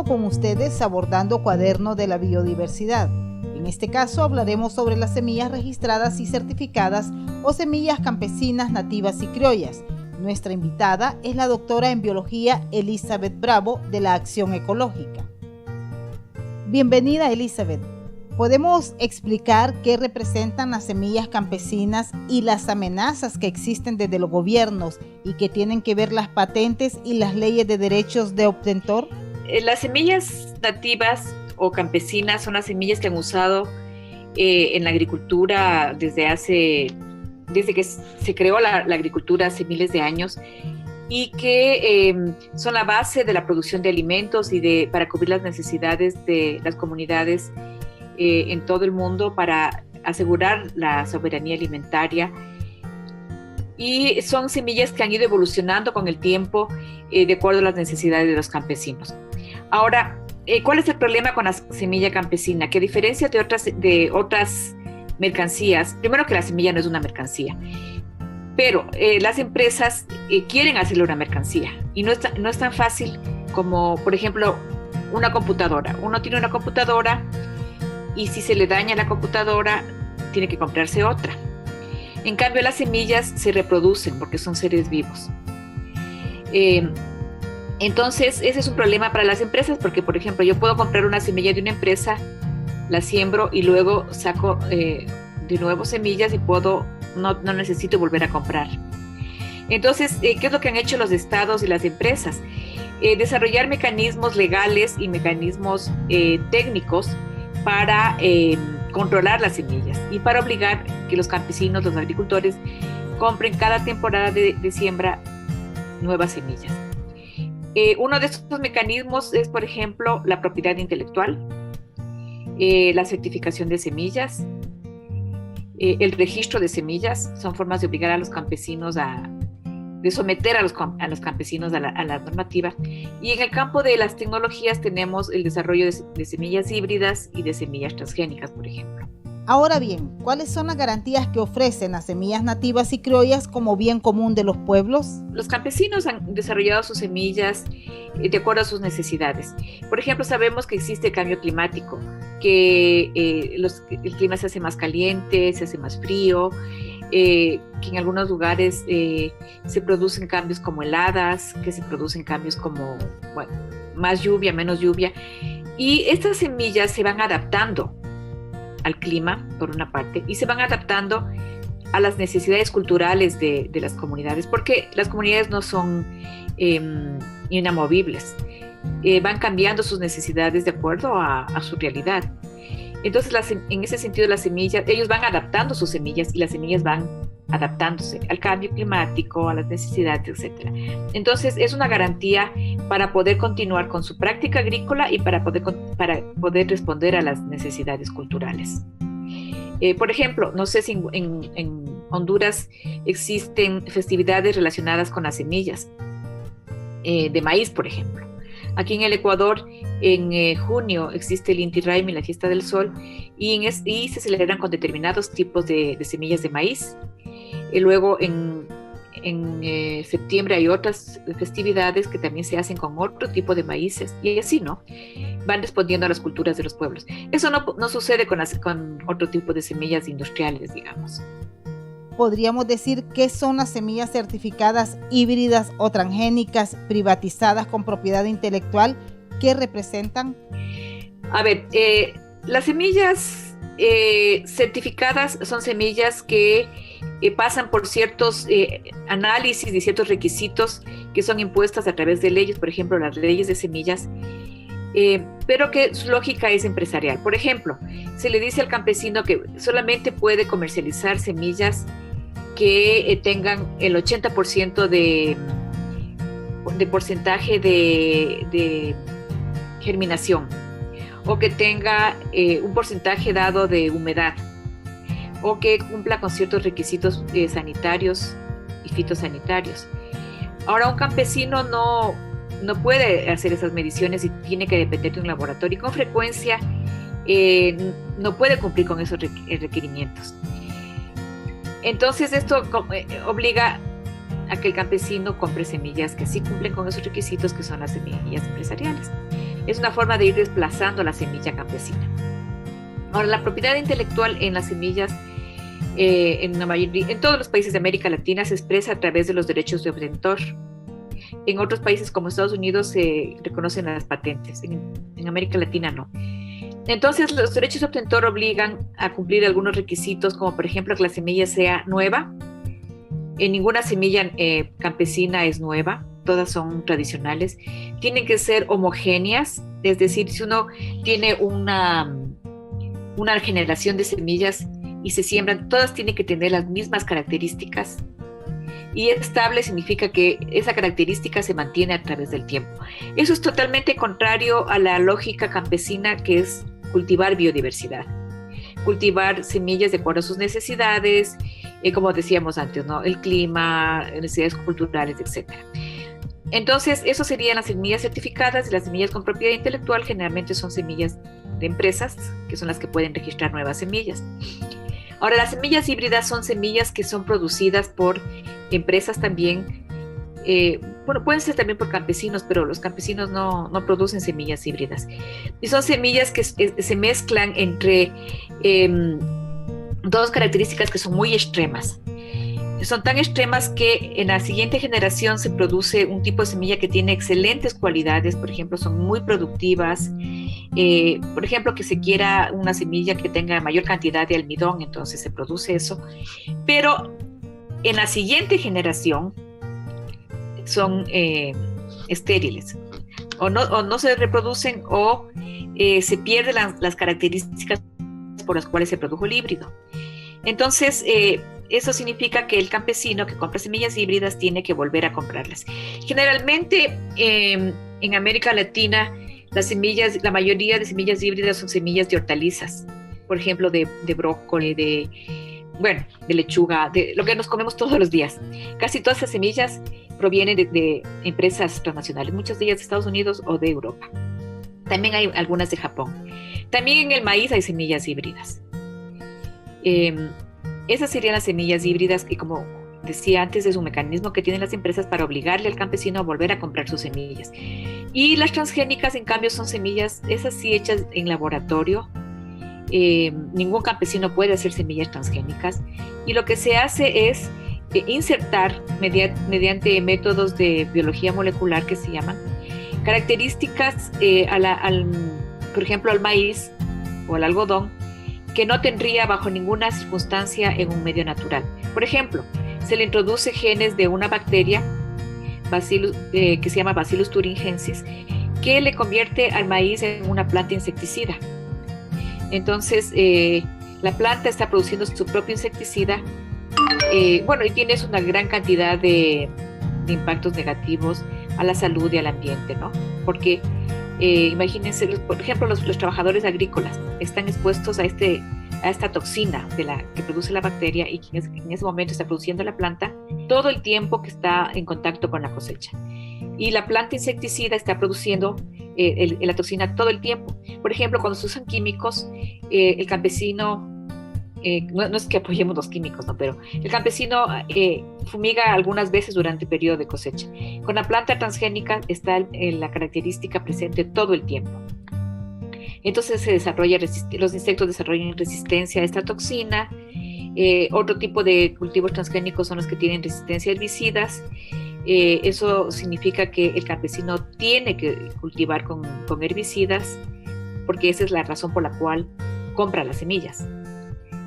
con ustedes abordando Cuaderno de la Biodiversidad. En este caso hablaremos sobre las semillas registradas y certificadas o semillas campesinas, nativas y criollas. Nuestra invitada es la doctora en biología Elizabeth Bravo de la Acción Ecológica. Bienvenida, Elizabeth. ¿Podemos explicar qué representan las semillas campesinas y las amenazas que existen desde los gobiernos y que tienen que ver las patentes y las leyes de derechos de obtentor? Las semillas nativas o campesinas son las semillas que han usado en la agricultura desde que se creó la agricultura hace miles de años y que son la base de la producción de alimentos y para cubrir las necesidades de las comunidades en todo el mundo para asegurar la soberanía alimentaria. Y son semillas que han ido evolucionando con el tiempo de acuerdo a las necesidades de los campesinos. Ahora, ¿cuál es el problema con la semilla campesina? Que a diferencia de otras mercancías, primero que la semilla no es una mercancía, pero las empresas quieren hacerle una mercancía y no es tan fácil como, por ejemplo, una computadora. Uno tiene una computadora y si se le daña la computadora, tiene que comprarse otra. En cambio, las semillas se reproducen porque son seres vivos. Entonces, ese es un problema para las empresas porque, por ejemplo, yo puedo comprar una semilla de una empresa, la siembro y luego saco de nuevo semillas y no necesito volver a comprar. Entonces, ¿qué es lo que han hecho los estados y las empresas? Desarrollar mecanismos legales y mecanismos técnicos para controlar las semillas y para obligar que los campesinos, los agricultores, compren cada temporada de siembra nuevas semillas. Uno de estos mecanismos es, por ejemplo, la propiedad intelectual, la certificación de semillas, el registro de semillas. Son formas de obligar a los campesinos de someter a los campesinos a la normativa. Y en el campo de las tecnologías tenemos el desarrollo de semillas híbridas y de semillas transgénicas, por ejemplo. Ahora bien, ¿cuáles son las garantías que ofrecen las semillas nativas y criollas como bien común de los pueblos? Los campesinos han desarrollado sus semillas de acuerdo a sus necesidades. Por ejemplo, sabemos que existe cambio climático, que el clima se hace más caliente, se hace más frío, que en algunos lugares se producen cambios como heladas, que se producen cambios como más lluvia, menos lluvia. Y estas semillas se van adaptando al clima, por una parte, y se van adaptando a las necesidades culturales de las comunidades, porque las comunidades no son inamovibles, van cambiando sus necesidades de acuerdo a su realidad. Entonces, en ese sentido, las semillas, ellos van adaptando sus semillas y las semillas van adaptándose al cambio climático, a las necesidades, etc. Entonces, es una garantía para poder continuar con su práctica agrícola y para poder responder a las necesidades culturales. Por ejemplo, no sé si en Honduras existen festividades relacionadas con las semillas de maíz, por ejemplo. Aquí en el Ecuador, en junio, existe el Inti Raymi, la fiesta del sol, y se celebran con determinados tipos de semillas de maíz. Y luego en septiembre hay otras festividades que también se hacen con otro tipo de maíces, y así, ¿no? Van respondiendo a las culturas de los pueblos. Eso no sucede con otro tipo de semillas industriales, digamos. ¿Podríamos decir qué son las semillas certificadas híbridas o transgénicas privatizadas con propiedad intelectual? ¿Qué representan? A ver, las semillas certificadas son semillas que pasan por ciertos análisis y ciertos requisitos que son impuestas a través de leyes, por ejemplo, las leyes de semillas, pero que su lógica es empresarial. Por ejemplo, se le dice al campesino que solamente puede comercializar semillas que tengan el 80% de porcentaje de germinación, o que tenga un porcentaje dado de humedad, o que cumpla con ciertos requisitos sanitarios y fitosanitarios. Ahora, un campesino no puede hacer esas mediciones y tiene que depender de un laboratorio, y con frecuencia no puede cumplir con esos requerimientos. Entonces, esto obliga a que el campesino compre semillas que sí cumplen con esos requisitos, que son las semillas empresariales. Es una forma de ir desplazando la semilla campesina. Ahora, la propiedad intelectual en las semillas en todos los países de América Latina se expresa a través de los derechos de obtentor. En otros países como Estados Unidos se reconocen las patentes, en América Latina no. Entonces, los derechos de obtentor obligan a cumplir algunos requisitos, como por ejemplo que la semilla sea nueva. Ninguna semilla campesina es nueva, todas son tradicionales. Tienen que ser homogéneas, es decir, si uno tiene una generación de semillas y se siembran, todas tienen que tener las mismas características. Y estable significa que esa característica se mantiene a través del tiempo. Eso es totalmente contrario a la lógica campesina, que es cultivar biodiversidad. Cultivar semillas de acuerdo a sus necesidades, como decíamos antes, ¿no? El clima, necesidades culturales, etc. Entonces, eso serían las semillas certificadas, y las semillas con propiedad intelectual generalmente son semillas de empresas, que son las que pueden registrar nuevas semillas. Ahora, las semillas híbridas son semillas que son producidas por empresas también, pueden ser también por campesinos, pero los campesinos no producen semillas híbridas. Y son semillas que se mezclan entre dos características que son muy extremas. Son tan extremas que en la siguiente generación se produce un tipo de semilla que tiene excelentes cualidades. Por ejemplo, son muy productivas. Por ejemplo, que se quiera una semilla que tenga mayor cantidad de almidón, entonces se produce eso. Pero en la siguiente generación son estériles, o no se reproducen, o se pierden las características por las cuales se produjo el híbrido. Entonces, eso significa que el campesino que compra semillas híbridas tiene que volver a comprarlas. Generalmente, en América Latina, la mayoría de semillas híbridas son semillas de hortalizas, por ejemplo, de brócoli, de lechuga, de lo que nos comemos todos los días. Casi todas esas semillas provienen de empresas transnacionales, muchas de ellas de Estados Unidos o de Europa. También hay algunas de Japón. También en el maíz hay semillas híbridas. Esas serían las semillas híbridas, que, como decía antes, es un mecanismo que tienen las empresas para obligarle al campesino a volver a comprar sus semillas. Y las transgénicas, en cambio, son semillas, esas sí, hechas en laboratorio. Ningún campesino puede hacer semillas transgénicas, y lo que se hace es insertar mediante métodos de biología molecular, que se llaman, características por ejemplo, al maíz o al algodón, que no tendría bajo ninguna circunstancia en un medio natural. Por ejemplo, se le introduce genes de una bacteria que se llama Bacillus thuringiensis, que le convierte al maíz en una planta insecticida. Entonces, la planta está produciendo su propio insecticida, y tienes una gran cantidad de impactos negativos a la salud y al ambiente, ¿no? Porque imagínense, por ejemplo, los trabajadores agrícolas están expuestos a esta toxina que produce la bacteria, y que en ese momento está produciendo la planta todo el tiempo que está en contacto con la cosecha. Y la planta insecticida está produciendo la toxina todo el tiempo. Por ejemplo, cuando se usan químicos, el campesino, no es que apoyemos los químicos, ¿no? Pero el campesino fumiga algunas veces durante el periodo de cosecha. Con la planta transgénica está la característica presente todo el tiempo. Entonces los insectos desarrollan resistencia a esta toxina. Otro tipo de cultivos transgénicos son los que tienen resistencia a herbicidas. Eso significa que el campesino tiene que cultivar con herbicidas, porque esa es la razón por la cual compra las semillas.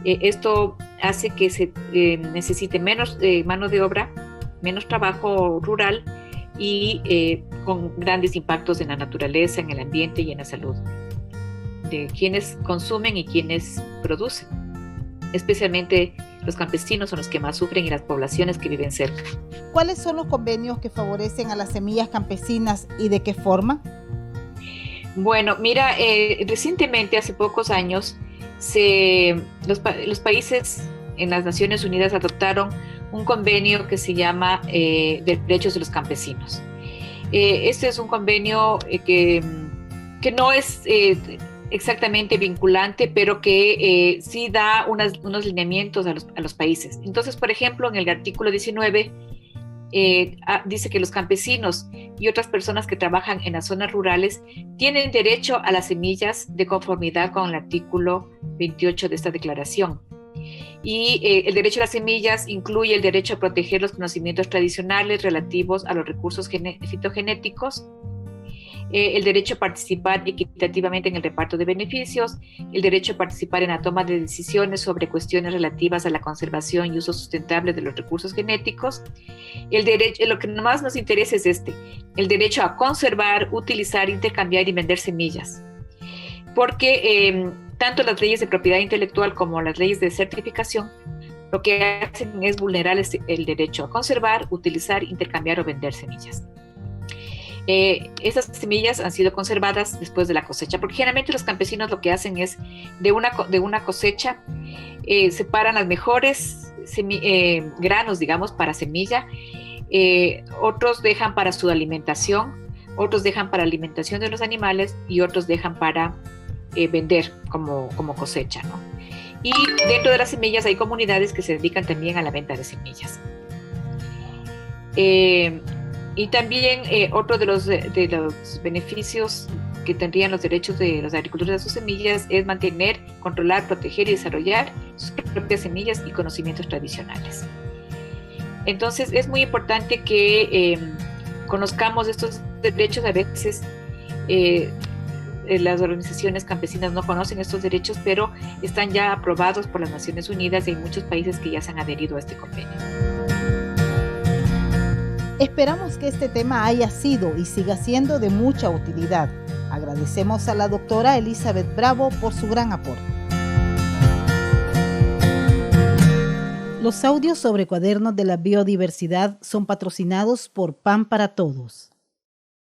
Esto hace que se necesite menos mano de obra, menos trabajo rural, y con grandes impactos en la naturaleza, en el ambiente y en la salud de quienes consumen y quienes producen. Especialmente los campesinos son los que más sufren, y las poblaciones que viven cerca. ¿Cuáles son los convenios que favorecen a las semillas campesinas y de qué forma? Bueno, mira, recientemente, hace pocos años, los países en las Naciones Unidas adoptaron un convenio que se llama Derechos de los Campesinos. Este es un convenio que no es exactamente vinculante, pero que sí da unos lineamientos a los países. Entonces, por ejemplo, en el artículo 19 dice que los campesinos y otras personas que trabajan en las zonas rurales tienen derecho a las semillas de conformidad con el artículo 28 de esta declaración. Y el derecho a las semillas incluye el derecho a proteger los conocimientos tradicionales relativos a los recursos fitogenéticos, el derecho a participar equitativamente en el reparto de beneficios, el derecho a participar en la toma de decisiones sobre cuestiones relativas a la conservación y uso sustentable de los recursos genéticos. El derecho, lo que más nos interesa es el derecho a conservar, utilizar, intercambiar y vender semillas. Porque tanto las leyes de propiedad intelectual como las leyes de certificación lo que hacen es vulnerar el derecho a conservar, utilizar, intercambiar o vender semillas. Esas semillas han sido conservadas después de la cosecha, porque generalmente los campesinos lo que hacen es de una cosecha separan las mejores granos, digamos, para semilla, otros dejan para su alimentación, otros dejan para alimentación de los animales y otros dejan para vender como cosecha, ¿no? Y dentro de las semillas hay comunidades que se dedican también a la venta de semillas. Y también otro de los beneficios que tendrían los derechos de los agricultores de sus semillas es mantener, controlar, proteger y desarrollar sus propias semillas y conocimientos tradicionales. Entonces es muy importante que conozcamos estos derechos. A veces las organizaciones campesinas no conocen estos derechos, pero están ya aprobados por las Naciones Unidas y hay muchos países que ya se han adherido a este convenio. Esperamos que este tema haya sido y siga siendo de mucha utilidad. Agradecemos a la doctora Elizabeth Bravo por su gran aporte. Los audios sobre cuadernos de la biodiversidad son patrocinados por Pan para Todos.